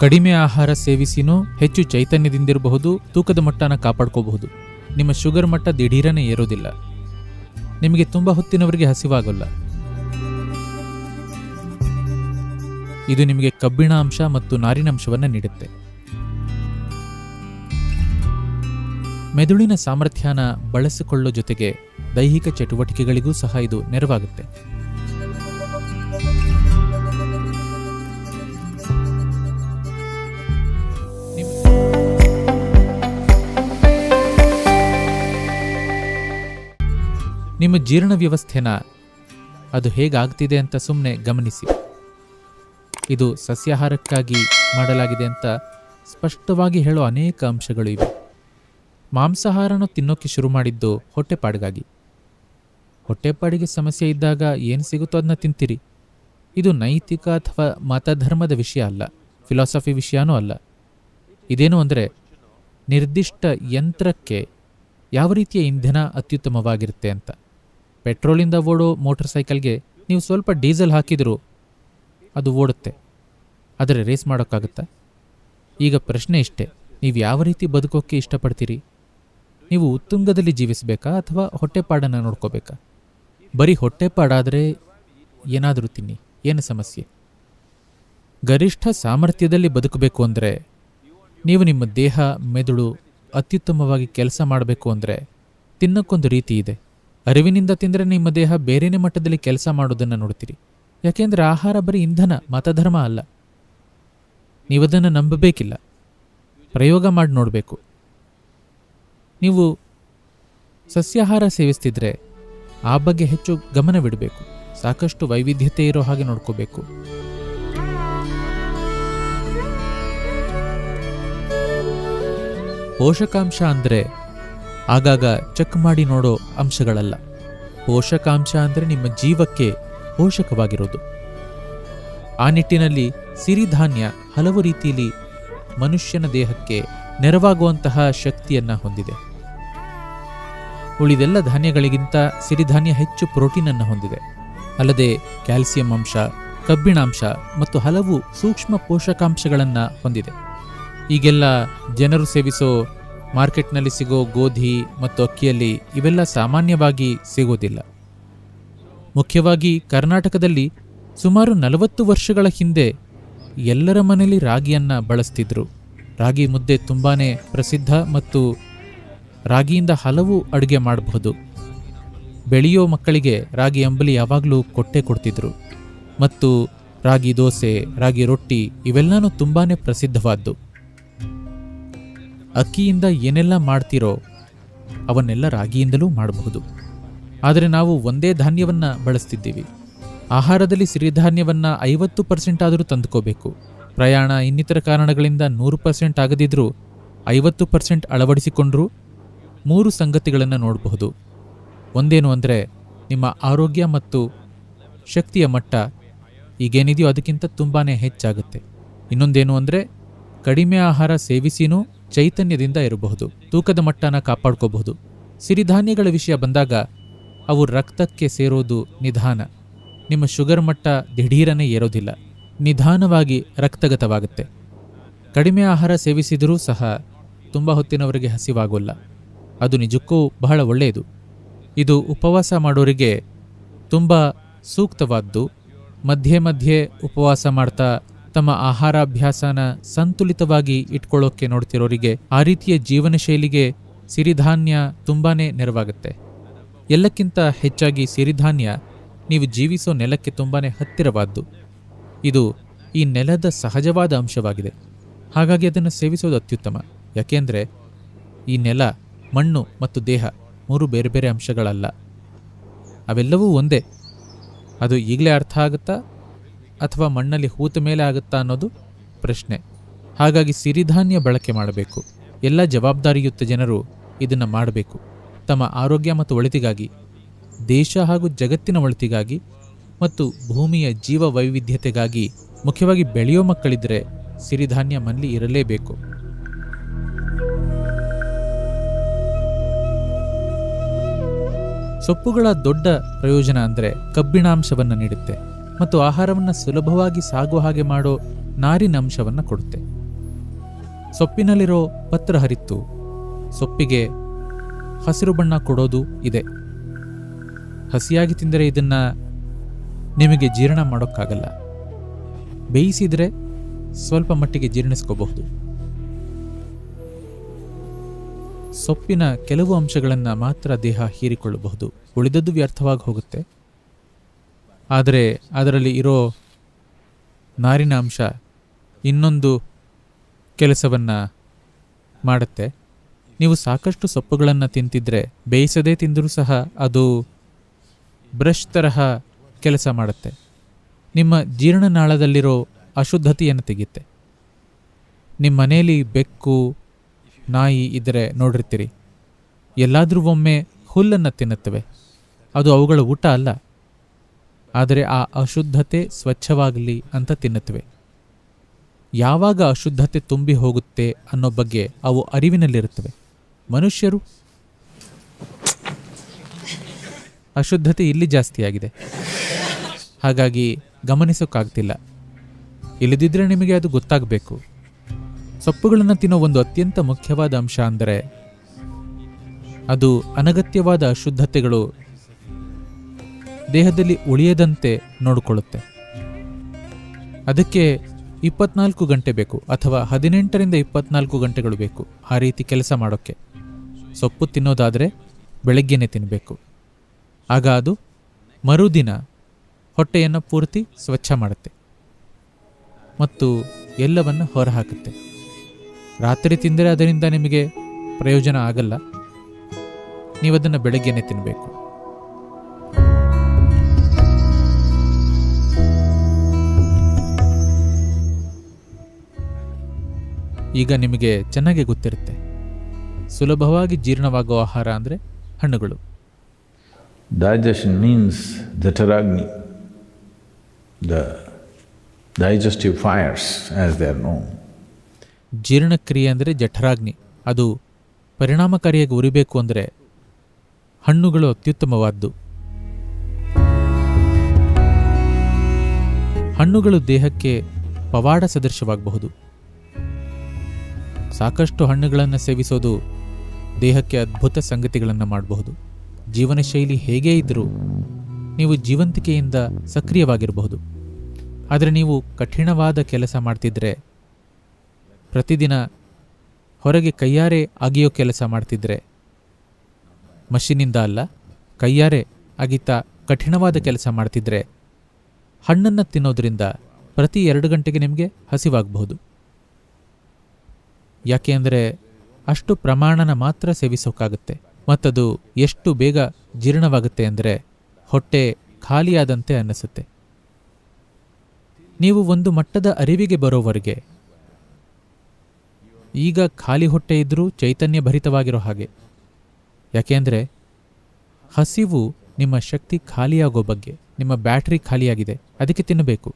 ಕಡಿಮೆ ಆಹಾರ ಸೇವಿಸಿನೂ ಹೆಚ್ಚು ಚೈತನ್ಯದಿಂದಿರಬಹುದು, ತೂಕದ ಮಟ್ಟನ ಕಾಪಾಡ್ಕೋಬಹುದು. ನಿಮ್ಮ ಶುಗರ್ ಮಟ್ಟ ದಿಢೀರನೇ ಏರೋದಿಲ್ಲ. ನಿಮಗೆ ತುಂಬ ಹೊತ್ತಿನವರೆಗೆ ಹಸಿವಾಗಲ್ಲ. ಇದು ನಿಮಗೆ ಕಬ್ಬಿಣ ಅಂಶ ಮತ್ತು ನಾರಿನಂಶವನ್ನು ನೀಡುತ್ತೆ. ಮೆದುಳಿನ ಸಾಮರ್ಥ್ಯನ ಬಳಸಿಕೊಳ್ಳೋ ಜೊತೆಗೆ ದೈಹಿಕ ಚಟುವಟಿಕೆಗಳಿಗೂ ಸಹ ಇದು ನೆರವಾಗುತ್ತೆ. ನಿಮ್ಮ ಜೀರ್ಣ ವ್ಯವಸ್ಥೆನ ಅದು ಹೇಗಾಗ್ತಿದೆ ಅಂತ ಸುಮ್ಮನೆ ಗಮನಿಸಿ. ಇದು ಸಸ್ಯಾಹಾರಕ್ಕಾಗಿ ಮಾಡಲಾಗಿದೆ ಅಂತ ಸ್ಪಷ್ಟವಾಗಿ ಹೇಳೋ ಅನೇಕ ಅಂಶಗಳು ಇವೆ. ಮಾಂಸಾಹಾರನ ತಿನ್ನೋಕ್ಕೆ ಶುರು ಮಾಡಿದ್ದು ಹೊಟ್ಟೆಪಾಡಿಗಾಗಿ. ಹೊಟ್ಟೆಪಾಡಿಗೆ ಸಮಸ್ಯೆ ಇದ್ದಾಗ ಏನು ಸಿಗುತ್ತೋ ಅದನ್ನ ತಿಂತೀರಿ. ಇದು ನೈತಿಕ ಅಥವಾ ಮತಧರ್ಮದ ವಿಷಯ ಅಲ್ಲ, ಫಿಲಾಸಫಿ ವಿಷಯನೂ ಅಲ್ಲ. ಇದೇನು ಅಂದರೆ, ನಿರ್ದಿಷ್ಟ ಯಂತ್ರಕ್ಕೆ ಯಾವ ರೀತಿಯ ಇಂಧನ ಅತ್ಯುತ್ತಮವಾಗಿರುತ್ತೆ ಅಂತ. ಪೆಟ್ರೋಲಿಂದ ಓಡೋ ಮೋಟರ್ ಸೈಕಲ್ಗೆ ನೀವು ಸ್ವಲ್ಪ ಡೀಸೆಲ್ ಹಾಕಿದರೂ ಅದು ಓಡುತ್ತೆ, ಆದರೆ ರೇಸ್ ಮಾಡೋಕ್ಕಾಗುತ್ತಾ? ಈಗ ಪ್ರಶ್ನೆ ಇಷ್ಟೇ, ನೀವು ಯಾವ ರೀತಿ ಬದುಕೋಕ್ಕೆ ಇಷ್ಟಪಡ್ತೀರಿ? ನೀವು ಉತ್ತುಂಗದಲ್ಲಿ ಜೀವಿಸಬೇಕಾ ಅಥವಾ ಹೊಟ್ಟೆಪಾಡನ್ನು ನೋಡ್ಕೋಬೇಕಾ? ಬರೀ ಹೊಟ್ಟೆಪಾಡಾದರೆ ಏನಾದರೂ ತಿನ್ನಿ, ಏನು ಸಮಸ್ಯೆ? ಗರಿಷ್ಠ ಸಾಮರ್ಥ್ಯದಲ್ಲಿ ಬದುಕಬೇಕು ಅಂದರೆ, ನೀವು ನಿಮ್ಮ ದೇಹ ಮೆದುಳು ಅತ್ಯುತ್ತಮವಾಗಿ ಕೆಲಸ ಮಾಡಬೇಕು ಅಂದರೆ ತಿನ್ನಕ್ಕೊಂದು ರೀತಿ ಇದೆ. ಅರಿವಿನಿಂದ ತಿಂದರೆ ನಿಮ್ಮ ದೇಹ ಬೇರೆನೇ ಮಟ್ಟದಲ್ಲಿ ಕೆಲಸ ಮಾಡೋದನ್ನು ನೋಡ್ತೀರಿ. ಯಾಕೆಂದರೆ ಆಹಾರ ಬರೀ ಇಂಧನ, ಮತಧರ್ಮ ಅಲ್ಲ. ನೀವದನ್ನು ನಂಬಬೇಕಿಲ್ಲ, ಪ್ರಯೋಗ ಮಾಡಿ ನೋಡಬೇಕು. ನೀವು ಸಸ್ಯಾಹಾರ ಸೇವಿಸ್ತಿದ್ರೆ ಆ ಬಗ್ಗೆ ಹೆಚ್ಚು ಗಮನವಿಡಬೇಕು. ಸಾಕಷ್ಟು ವೈವಿಧ್ಯತೆ ಇರೋ ಹಾಗೆ ನೋಡ್ಕೋಬೇಕು. ಪೋಷಕಾಂಶ ಅಂದರೆ ಆಗಾಗ ಚೆಕ್ ಮಾಡಿ ನೋಡೋ ಅಂಶಗಳಲ್ಲ. ಪೋಷಕಾಂಶ ಅಂದರೆ ನಿಮ್ಮ ಜೀವಕ್ಕೆ ಪೋಷಕವಾಗಿರೋದು. ಆ ನಿಟ್ಟಿನಲ್ಲಿ ಸಿರಿಧಾನ್ಯ ಹಲವು ರೀತಿಯಲ್ಲಿ ಮನುಷ್ಯನ ದೇಹಕ್ಕೆ ನೆರವಾಗುವಂತಹ ಶಕ್ತಿಯನ್ನು ಹೊಂದಿದೆ. ಉಳಿದೆಲ್ಲ ಧಾನ್ಯಗಳಿಗಿಂತ ಸಿರಿಧಾನ್ಯ ಹೆಚ್ಚು ಪ್ರೋಟೀನನ್ನು ಹೊಂದಿದೆ. ಅಲ್ಲದೆ ಕ್ಯಾಲ್ಸಿಯಂ ಅಂಶ, ಕಬ್ಬಿಣಾಂಶ ಮತ್ತು ಹಲವು ಸೂಕ್ಷ್ಮ ಪೋಷಕಾಂಶಗಳನ್ನು ಹೊಂದಿದೆ. ಈಗೆಲ್ಲ ಜನರು ಸೇವಿಸೋ ಮಾರ್ಕೆಟ್ನಲ್ಲಿ ಸಿಗೋ ಗೋಧಿ ಮತ್ತು ಅಕ್ಕಿಯಲ್ಲಿ ಇವೆಲ್ಲ ಸಾಮಾನ್ಯವಾಗಿ ಸಿಗೋದಿಲ್ಲ. ಮುಖ್ಯವಾಗಿ ಕರ್ನಾಟಕದಲ್ಲಿ ಸುಮಾರು 40 ವರ್ಷಗಳ ಹಿಂದೆ ಎಲ್ಲರ ಮನೆಯಲ್ಲಿ ರಾಗಿಯನ್ನು ಬಳಸ್ತಿದ್ರು. ರಾಗಿ ಮುದ್ದೆ ತುಂಬಾ ಪ್ರಸಿದ್ಧ ಮತ್ತು ರಾಗಿಯಿಂದ ಹಲವು ಅಡುಗೆ ಮಾಡಬಹುದು. ಬೆಳೆಯೋ ಮಕ್ಕಳಿಗೆ ರಾಗಿ ಅಂಬಲಿ ಯಾವಾಗಲೂ ಕೊಡ್ತಿದ್ರು. ಮತ್ತು ರಾಗಿ ದೋಸೆ, ರಾಗಿ ರೊಟ್ಟಿ ಇವೆಲ್ಲನೂ ತುಂಬಾ ಪ್ರಸಿದ್ಧವಾದ್ದು. ಅಕ್ಕಿಯಿಂದ ಏನೆಲ್ಲ ಮಾಡ್ತಿರೋ ಅವನ್ನೆಲ್ಲ ರಾಗಿಯಿಂದಲೂ ಮಾಡಬಹುದು. ಆದರೆ ನಾವು ಒಂದೇ ಧಾನ್ಯವನ್ನು ಬಳಸ್ತಿದ್ದೀವಿ. ಆಹಾರದಲ್ಲಿ ಸಿರಿಧಾನ್ಯವನ್ನು 50% ಆದರೂ ತಂದುಕೋಬೇಕು. ಪ್ರಯಾಣ ಇನ್ನಿತರ ಕಾರಣಗಳಿಂದ 100% ಆಗದಿದ್ರೂ 50% ಅಳವಡಿಸಿಕೊಂಡ್ರೂ 3 ಸಂಗತಿಗಳನ್ನು ನೋಡಬಹುದು. ಒಂದೇನು ಅಂದರೆ, ನಿಮ್ಮ ಆರೋಗ್ಯ ಮತ್ತು ಶಕ್ತಿಯ ಮಟ್ಟ ಈಗೇನಿದೆಯೋ ಅದಕ್ಕಿಂತ ತುಂಬಾ ಹೆಚ್ಚಾಗುತ್ತೆ. ಇನ್ನೊಂದೇನು ಅಂದರೆ, ಕಡಿಮೆ ಆಹಾರ ಸೇವಿಸಿನೂ ಚೈತನ್ಯದಿಂದ ಇರಬಹುದು, ತೂಕದ ಮಟ್ಟನ ಕಾಪಾಡ್ಕೋಬಹುದು. ಸಿರಿಧಾನ್ಯಗಳ ವಿಷಯ ಬಂದಾಗ ಅವು ರಕ್ತಕ್ಕೆ ಸೇರೋದು ನಿಧಾನ. ನಿಮ್ಮ ಶುಗರ್ ಮಟ್ಟ ದಿಢೀರನೇ ಏರೋದಿಲ್ಲ, ನಿಧಾನವಾಗಿ ರಕ್ತಗತವಾಗುತ್ತೆ. ಕಡಿಮೆ ಆಹಾರ ಸೇವಿಸಿದರೂ ಸಹ ತುಂಬ ಹೊತ್ತಿನವರೆಗೆ ಹಸಿವಾಗೋಲ್ಲ. ಅದು ನಿಜಕ್ಕೂ ಬಹಳ ಒಳ್ಳೆಯದು. ಇದು ಉಪವಾಸ ಮಾಡೋರಿಗೆ ತುಂಬ ಸೂಕ್ತವಾದ್ದು. ಮಧ್ಯೆ ಮಧ್ಯೆ ಉಪವಾಸ ಮಾಡ್ತಾ ತಮ್ಮ ಆಹಾರಾಭ್ಯಾಸನ ಸಂತುಲಿತವಾಗಿ ಇಟ್ಕೊಳ್ಳೋಕ್ಕೆ ನೋಡ್ತಿರೋರಿಗೆ ಆ ರೀತಿಯ ಜೀವನ ಶೈಲಿಗೆ ಸಿರಿಧಾನ್ಯ ತುಂಬಾ ನೆರವಾಗುತ್ತೆ. ಎಲ್ಲಕ್ಕಿಂತ ಹೆಚ್ಚಾಗಿ ಸಿರಿಧಾನ್ಯ ನೀವು ಜೀವಿಸೋ ನೆಲಕ್ಕೆ ತುಂಬಾ ಹತ್ತಿರವಾದ್ದು. ಇದು ಈ ನೆಲದ ಸಹಜವಾದ ಅಂಶವಾಗಿದೆ. ಹಾಗಾಗಿ ಅದನ್ನು ಸೇವಿಸೋದು ಅತ್ಯುತ್ತಮ. ಯಾಕೆಂದರೆ ಈ ನೆಲ, ಮಣ್ಣು ಮತ್ತು ದೇಹ 3 ಬೇರೆ ಬೇರೆ ಅಂಶಗಳಲ್ಲ, ಅವೆಲ್ಲವೂ ಒಂದೇ. ಅದು ಈಗಲೇ ಅರ್ಥ ಆಗುತ್ತಾ ಅಥವಾ ಮಣ್ಣಲ್ಲಿ ಹೂತ ಮೇಲೆ ಆಗುತ್ತಾ ಅನ್ನೋದು ಪ್ರಶ್ನೆ. ಹಾಗಾಗಿ ಸಿರಿಧಾನ್ಯ ಬಳಕೆ ಮಾಡಬೇಕು. ಎಲ್ಲ ಜವಾಬ್ದಾರಿಯುತ ಜನರು ಇದನ್ನು ಮಾಡಬೇಕು. ತಮ್ಮ ಆರೋಗ್ಯ ಮತ್ತು ಒಳಿತಿಗಾಗಿ, ದೇಶ ಹಾಗೂ ಜಗತ್ತಿನ ಒಳಿತಿಗಾಗಿ ಮತ್ತು ಭೂಮಿಯ ಜೀವ ವೈವಿಧ್ಯತೆಗಾಗಿ, ಮುಖ್ಯವಾಗಿ ಬೆಳೆಯೋ ಮಕ್ಕಳಿದ್ರೆ ಸಿರಿಧಾನ್ಯ ಮನೇಲಿ ಇರಲೇಬೇಕು. ಸೊಪ್ಪುಗಳ ದೊಡ್ಡ ಪ್ರಯೋಜನ ಅಂದರೆ ಕಬ್ಬಿಣಾಂಶವನ್ನು ನೀಡುತ್ತೆ ಮತ್ತು ಆಹಾರವನ್ನು ಸುಲಭವಾಗಿ ಸಾಗುವ ಹಾಗೆ ಮಾಡೋ ನಾರಿನ ಅಂಶವನ್ನು ಕೊಡುತ್ತೆ. ಸೊಪ್ಪಿನಲ್ಲಿರೋ ಪತ್ರಹರಿತ್ತು ಸೊಪ್ಪಿಗೆ ಹಸಿರು ಬಣ್ಣ ಕೊಡೋದು ಇದೆ. ಹಸಿಯಾಗಿ ತಿಂದರೆ ಇದನ್ನ ನಿಮಗೆ ಜೀರ್ಣ ಮಾಡೋಕ್ಕಾಗಲ್ಲ. ಬೇಯಿಸಿದರೆ ಸ್ವಲ್ಪ ಮಟ್ಟಿಗೆ ಜೀರ್ಣಿಸ್ಕೋಬಹುದು. ಸೊಪ್ಪಿನ ಕೆಲವು ಅಂಶಗಳನ್ನು ಮಾತ್ರ ದೇಹ ಹೀರಿಕೊಳ್ಳಬಹುದು, ಉಳಿದದ್ದು ವ್ಯರ್ಥವಾಗಿ ಹೋಗುತ್ತೆ. ಆದರೆ ಅದರಲ್ಲಿ ಇರೋ ನಾರಿನ ಅಂಶ ಇನ್ನೊಂದು ಕೆಲಸವನ್ನು ಮಾಡುತ್ತೆ. ನೀವು ಸಾಕಷ್ಟು ಸೊಪ್ಪುಗಳನ್ನು ತಿಂತಿದ್ರೆ, ಬೇಯಿಸದೇ ತಿಂದರೂ ಸಹ ಅದು ಬ್ರಷ್ ತರಹ ಕೆಲಸ ಮಾಡುತ್ತೆ. ನಿಮ್ಮ ಜೀರ್ಣನಾಳದಲ್ಲಿರೋ ಅಶುದ್ಧತೆಯನ್ನು ತೆಗೆಯುತ್ತೆ. ನಿಮ್ಮ ಮನೆಯಲ್ಲಿ ಬೆಕ್ಕು, ನಾಯಿ ಇದ್ದರೆ ನೋಡಿರ್ತೀರಿ, ಎಲ್ಲಾದರೂ ಒಮ್ಮೆ ಹುಲ್ಲನ್ನು ತಿನ್ನುತ್ತವೆ. ಅದು ಅವುಗಳ ಊಟ ಅಲ್ಲ, ಆದರೆ ಆ ಅಶುದ್ಧತೆ ಸ್ವಚ್ಛವಾಗಲಿ ಅಂತ ತಿನ್ನುತ್ತವೆ. ಯಾವಾಗ ಅಶುದ್ಧತೆ ತುಂಬಿ ಹೋಗುತ್ತೆ ಅನ್ನೋ ಬಗ್ಗೆ ಅವು ಅರಿವಿನಲ್ಲಿರುತ್ತವೆ. ಮನುಷ್ಯರು ಅಶುದ್ಧತೆ ಇಲ್ಲಿ ಜಾಸ್ತಿಯಾಗಿದೆ, ಹಾಗಾಗಿ ಗಮನಿಸೋಕ್ಕಾಗ್ತಿಲ್ಲ. ಇಲ್ಲದಿದ್ದರೆ ನಿಮಗೆ ಅದು ಗೊತ್ತಾಗಬೇಕು. ಸೊಪ್ಪುಗಳನ್ನು ತಿನ್ನೋ ಒಂದು ಅತ್ಯಂತ ಮುಖ್ಯವಾದ ಅಂಶ ಅಂದರೆ ಅದು ಅನಗತ್ಯವಾದ ಅಶುದ್ಧತೆಗಳು ದೇಹದಲ್ಲಿ ಉಳಿಯದಂತೆ ನೋಡಿಕೊಳ್ಳುತ್ತೆ. ಅದಕ್ಕೆ 24 ಗಂಟೆ ಬೇಕು, ಅಥವಾ 18ರಿಂದ 24 ಗಂಟೆಗಳು ಬೇಕು ಆ ರೀತಿ ಕೆಲಸ ಮಾಡೋಕ್ಕೆ. ಸೊಪ್ಪು ತಿನ್ನೋದಾದರೆ ಬೆಳಗ್ಗೆನೇ ತಿನ್ನಬೇಕು. ಆಗ ಅದು ಮರುದಿನ ಹೊಟ್ಟೆಯನ್ನು ಪೂರ್ತಿ ಸ್ವಚ್ಛ ಮಾಡುತ್ತೆ ಮತ್ತು ಎಲ್ಲವನ್ನು ಹೊರಹಾಕುತ್ತೆ. ರಾತ್ರಿ ತಿಂದರೆ ಅದರಿಂದ ನಿಮಗೆ ಪ್ರಯೋಜನ ಆಗಲ್ಲ. ನೀವದನ್ನು ಬೆಳಗ್ಗೆನೇ ತಿನ್ನಬೇಕು. ಈಗ ನಿಮಗೆ ಚೆನ್ನಾಗಿ ಗೊತ್ತಿರುತ್ತೆ, ಸುಲಭವಾಗಿ ಜೀರ್ಣವಾಗುವ ಆಹಾರ ಅಂದರೆ ಹಣ್ಣುಗಳು. Digestion means Jataragni, the digestive fires as they are known. ಜೀರ್ಣಕ್ರಿಯೆ ಅಂದರೆ ಜಠರಾಗ್ನಿ. ಅದು ಪರಿಣಾಮಕಾರಿಯಾಗಿ ಉರಿಬೇಕು ಅಂದರೆ ಹಣ್ಣುಗಳು ಅತ್ಯುತ್ತಮವಾದ್ದು. ಹಣ್ಣುಗಳು ದೇಹಕ್ಕೆ ಪವಾಡ ಸದೃಶವಾಗಬಹುದು. ಸಾಕಷ್ಟು ಹಣ್ಣುಗಳನ್ನು ಸೇವಿಸೋದು ದೇಹಕ್ಕೆ ಅದ್ಭುತ ಸಂಗತಿಗಳನ್ನು ಮಾಡಬಹುದು. ಜೀವನ ಶೈಲಿ ಹೇಗೇ ಇದ್ದರೂ ನೀವು ಜೀವಂತಿಕೆಯಿಂದ ಸಕ್ರಿಯವಾಗಿರಬಹುದು. ಆದರೆ ನೀವು ಕಠಿಣವಾದ ಕೆಲಸ ಮಾಡ್ತಿದ್ರೆ, ಪ್ರತಿದಿನ ಹೊರಗೆ ಕೈಯಾರೆ ಅಗಿಯೋ ಕೆಲಸ ಮಾಡ್ತಿದ್ರೆ, ಮಷೀನಿಂದ ಅಲ್ಲ ಕೈಯಾರೆ ಅಗಿತಾ ಕಠಿಣವಾದ ಕೆಲಸ ಮಾಡ್ತಿದ್ರೆ, ಹಣ್ಣನ್ನು ತಿನ್ನೋದ್ರಿಂದ ಪ್ರತಿ 2 ಗಂಟೆಗೆ ನಿಮಗೆ ಹಸಿವಾಗಬಹುದು. ಯಾಕೆ ಅಂದರೆ ಅಷ್ಟು ಪ್ರಮಾಣನ ಮಾತ್ರ ಸೇವಿಸೋಕ್ಕಾಗುತ್ತೆ. ಮತ್ತದು ಎಷ್ಟು ಬೇಗ ಜೀರ್ಣವಾಗುತ್ತೆ ಅಂದರೆ ಹೊಟ್ಟೆ ಖಾಲಿಯಾದಂತೆ ಅನ್ನಿಸುತ್ತೆ. ನೀವು ಒಂದು ಮಟ್ಟದ ಅರಿವಿಗೆ ಬರೋವರೆಗೆ ಈಗ ಖಾಲಿ ಹೊಟ್ಟೆ ಇದ್ದರೂ ಚೈತನ್ಯ ಭರಿತವಾಗಿರೋ ಹಾಗೆ. ಯಾಕೆಂದರೆ ಹಸಿವು ನಿಮ್ಮ ಶಕ್ತಿ ಖಾಲಿಯಾಗೋ ಬಗ್ಗೆ, ನಿಮ್ಮ ಬ್ಯಾಟ್ರಿ ಖಾಲಿಯಾಗಿದೆ, ಅದಕ್ಕೆ ತಿನ್ನಬೇಕು.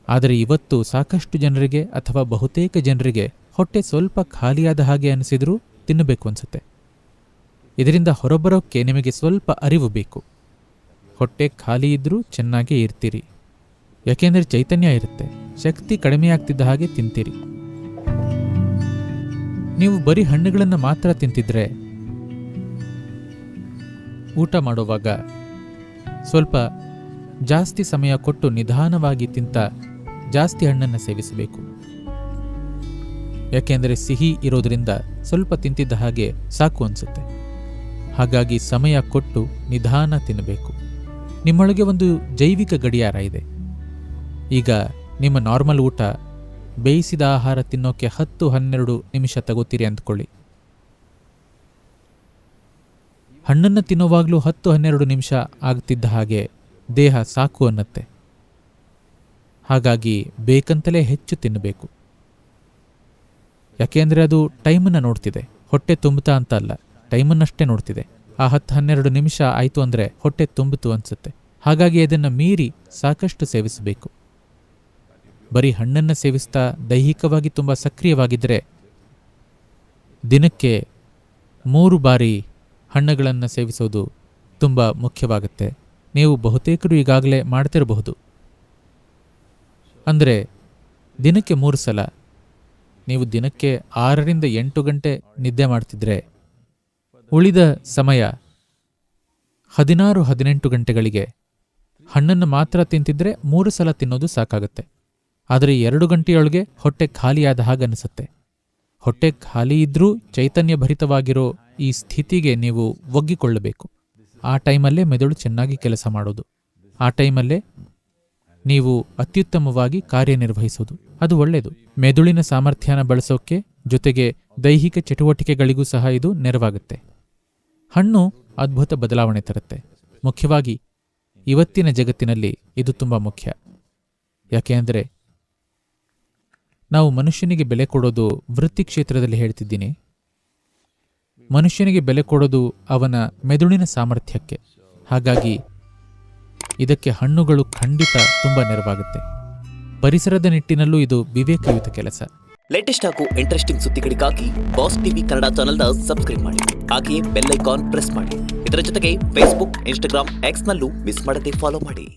ಆದರೆ ಇವತ್ತು ಸಾಕಷ್ಟು ಜನರಿಗೆ ಅಥವಾ ಬಹುತೇಕ ಜನರಿಗೆ ಹೊಟ್ಟೆ ಸ್ವಲ್ಪ ಖಾಲಿಯಾದ ಹಾಗೆ ಅನಿಸಿದರೂ ತಿನ್ನಬೇಕು ಅನಿಸುತ್ತೆ. ಇದರಿಂದ ಹೊರಬರೋಕ್ಕೆ ನಿಮಗೆ ಸ್ವಲ್ಪ ಅರಿವು ಬೇಕು. ಹೊಟ್ಟೆ ಖಾಲಿ ಇದ್ದರೂ ಚೆನ್ನಾಗೇ ಇರ್ತೀರಿ, ಯಾಕೆಂದರೆ ಚೈತನ್ಯ ಇರುತ್ತೆ. ಶಕ್ತಿ ಕಡಿಮೆಯಾಗ್ತಿದ್ದ ಹಾಗೆ ತಿಂತೀರಿ. ನೀವು ಬರೀ ಹಣ್ಣುಗಳನ್ನು ಮಾತ್ರ ತಿಂತಿದ್ರೆ, ಊಟ ಮಾಡುವಾಗ ಸ್ವಲ್ಪ ಜಾಸ್ತಿ ಸಮಯ ಕೊಟ್ಟು ನಿಧಾನವಾಗಿ ತಿಂತ ಜಾಸ್ತಿ ಹಣ್ಣನ್ನು ಸೇವಿಸಬೇಕು. ಯಾಕೆಂದರೆ ಸಿಹಿ ಇರೋದ್ರಿಂದ ಸ್ವಲ್ಪ ತಿಂತಿದ್ದ ಹಾಗೆ ಸಾಕು ಅನಿಸುತ್ತೆ. ಹಾಗಾಗಿ ಸಮಯ ಕೊಟ್ಟು ನಿಧಾನ ತಿನ್ನಬೇಕು. ನಿಮ್ಮೊಳಗೆ ಒಂದು ಜೈವಿಕ ಗಡಿಯಾರ ಇದೆ. ಈಗ ನಿಮ್ಮ ನಾರ್ಮಲ್ ಊಟ, ಬೇಯಿಸಿದ ಆಹಾರ ತಿನ್ನೋಕೆ 10-12 ನಿಮಿಷ ತಗೋತೀರಿ ಅಂದ್ಕೊಳ್ಳಿ. ಹಣ್ಣನ್ನು ತಿನ್ನೋವಾಗಲೂ 10-12 ನಿಮಿಷ ಆಗ್ತಿದ್ದ ಹಾಗೆ ದೇಹ ಸಾಕು ಅನ್ನತ್ತೆ. ಹಾಗಾಗಿ ಬೇಕಂತಲೇ ಹೆಚ್ಚು ತಿನ್ನಬೇಕು. ಯಾಕೆಂದರೆ ಅದು ಟೈಮನ್ನು ನೋಡ್ತಿದೆ, ಹೊಟ್ಟೆ ತುಂಬುತ್ತಾ ಅಂತ ಅಲ್ಲ, ಟೈಮನ್ನಷ್ಟೇ ನೋಡ್ತಿದೆ. ಆ 10-12 ನಿಮಿಷ ಆಯಿತು ಅಂದರೆ ಹೊಟ್ಟೆ ತುಂಬಿತು ಅನಿಸುತ್ತೆ. ಹಾಗಾಗಿ ಅದನ್ನು ಮೀರಿ ಸಾಕಷ್ಟು ಸೇವಿಸಬೇಕು. ಬರೀ ಹಣ್ಣನ್ನು ಸೇವಿಸ್ತಾ ದೈಹಿಕವಾಗಿ ತುಂಬ ಸಕ್ರಿಯವಾಗಿದ್ದರೆ ದಿನಕ್ಕೆ 3 ಬಾರಿ ಹಣ್ಣುಗಳನ್ನು ಸೇವಿಸೋದು ತುಂಬ ಮುಖ್ಯವಾಗುತ್ತೆ. ನೀವು ಬಹುತೇಕರು ಈಗಾಗಲೇ ಮಾಡ್ತಿರಬಹುದು. ಅಂದರೆ ದಿನಕ್ಕೆ 3 ಸಲ ನೀವು ದಿನಕ್ಕೆ 6ರಿಂದ 8 ಗಂಟೆ ನಿದ್ದೆ ಮಾಡ್ತಿದ್ರೆ ಉಳಿದ ಸಮಯ 16-18 ಗಂಟೆಗಳಿಗೆ ಹಣ್ಣನ್ನು ಮಾತ್ರ ತಿಂತಿದ್ರೆ 3 ಸಲ ತಿನ್ನೋದು ಸಾಕಾಗುತ್ತೆ. ಆದರೆ 2 ಗಂಟೆಯೊಳಗೆ ಹೊಟ್ಟೆ ಖಾಲಿಯಾದ ಹಾಗನ್ನಿಸುತ್ತೆ. ಹೊಟ್ಟೆ ಖಾಲಿ ಇದ್ರೂ ಚೈತನ್ಯ ಭರಿತವಾಗಿರೋ ಈ ಸ್ಥಿತಿಗೆ ನೀವು ಒಗ್ಗಿಕೊಳ್ಳಬೇಕು. ಆ ಟೈಮಲ್ಲೇ ಮೆದುಳು ಚೆನ್ನಾಗಿ ಕೆಲಸ ಮಾಡೋದು. ಆ ಟೈಮಲ್ಲೇ ನೀವು ಅತ್ಯುತ್ತಮವಾಗಿ ಕಾರ್ಯನಿರ್ವಹಿಸೋದು. ಅದು ಒಳ್ಳೆಯದು. ಮೆದುಳಿನ ಸಾಮರ್ಥ್ಯನ ಬಳಸೋಕ್ಕೆ ಜೊತೆಗೆ ದೈಹಿಕ ಚಟುವಟಿಕೆಗಳಿಗೂ ಸಹ ಇದು ನೆರವಾಗುತ್ತೆ. ಹಣ್ಣು ಅದ್ಭುತ ಬದಲಾವಣೆ ತರುತ್ತೆ. ಮುಖ್ಯವಾಗಿ ಇವತ್ತಿನ ಜಗತ್ತಿನಲ್ಲಿ ಇದು ತುಂಬ ಮುಖ್ಯ. ಯಾಕೆ ಅಂದರೆ ನಾವು ಮನುಷ್ಯನಿಗೆ ಬೆಲೆ ಕೊಡೋದು ವೃತ್ತಿ ಕ್ಷೇತ್ರದಲ್ಲಿ ಹೇಳ್ತಿದ್ದೀನಿ. ಮನುಷ್ಯನಿಗೆ ಬೆಲೆ ಕೊಡೋದು ಅವನ ಮೆದುಳಿನ ಸಾಮರ್ಥ್ಯಕ್ಕೆ. ಹಾಗಾಗಿ ಇದಕ್ಕೆ ಹಣ್ಣುಗಳು ಖಂಡಿತ ತುಂಬ ನೆರವಾಗುತ್ತೆ. ಪರಿಸರದ ನಿಟ್ಟಿನಲ್ಲೂ ಇದು ವಿವೇಕಯುತ ಕೆಲಸ. ಲೇಟೆಸ್ಟ್ ಹಾಗೂ ಇಂಟ್ರೆಸ್ಟಿಂಗ್ ಸುದ್ದಿಗಳಿಗಾಗಿ ಬಾಸ್ ಟಿವಿ ಕನ್ನಡ ಚಾನೆಲ್ನ ಸಬ್ಸ್ಕ್ರೈಬ್ ಮಾಡಿ. ಹಾಗೆಯೇ ಬೆಲ್ ಐಕಾನ್ ಪ್ರೆಸ್ ಮಾಡಿ. ಇದರ ಜೊತೆಗೆ ಫೇಸ್ಬುಕ್, ಇನ್ಸ್ಟಾಗ್ರಾಮ್, ಎಕ್ಸ್ನಲ್ಲೂ ಮಿಸ್ ಮಾಡದೆ ಫಾಲೋ ಮಾಡಿ.